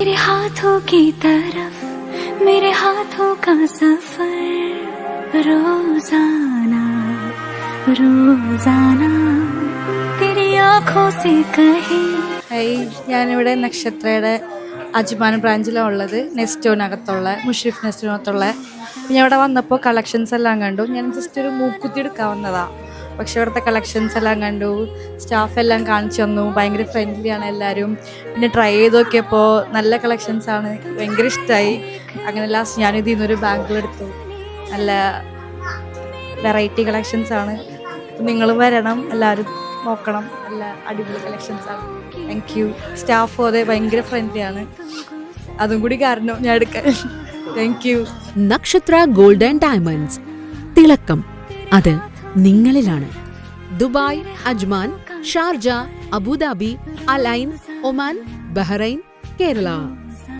मेरे हाथों की तरफ मेरे हाथों का सफर रोजाना रोजाना तेरी आँखों से कहीं. ഞാനിവിടെ നക്ഷത്രയുടെ അജ്മാൻ ബ്രാഞ്ചിലാണ് ഉള്ളത്, നെസ്റ്റോനകത്തുള്ള മുഷ്രിഫ് നെസ്റ്റോനകത്തുള്ള. ഞാൻ ഇവിടെ വന്നപ്പോൾ കളക്ഷൻസ് എല്ലാം കണ്ടു. ഞാൻ ജസ്റ്റ് ഒരു മൂക്കുത്തി എടുക്കാൻ വന്നതാണ്, പക്ഷെ ഇവിടുത്തെ കളക്ഷൻസ് എല്ലാം കണ്ടു, സ്റ്റാഫ് എല്ലാം കാണിച്ചു തന്നു. ഭയങ്കര ഫ്രണ്ട്ലിയാണ് എല്ലാവരും. പിന്നെ ട്രൈ ചെയ്ത് നോക്കിയപ്പോൾ നല്ല കളക്ഷൻസാണ്, ഭയങ്കര ഇഷ്ടമായി. അങ്ങനെ ലാസ്റ്റ് ഞാനിതിൽ നിന്നൊരു ബാങ്കിൾ എടുത്തു. നല്ല വെറൈറ്റി കളക്ഷൻസാണ്. നിങ്ങൾ വരണം, എല്ലാവരും നോക്കണം, നല്ല അടിപൊളി കളക്ഷൻസാണ്. Thank you. സ്റ്റാഫും അതെ ഭയങ്കര ഫ്രണ്ട്ലിയാണ്, അതും കൂടി കാരണം ഞാൻ എടുക്കാൻ. Thank you. Nakshatra gold and diamonds, തിളക്കം അത് നിങ്ങളിലാണ്. Dubai, Ajman, Sharjah, Abu Dhabi, Al Ain, Oman, Bahrain, Kerala.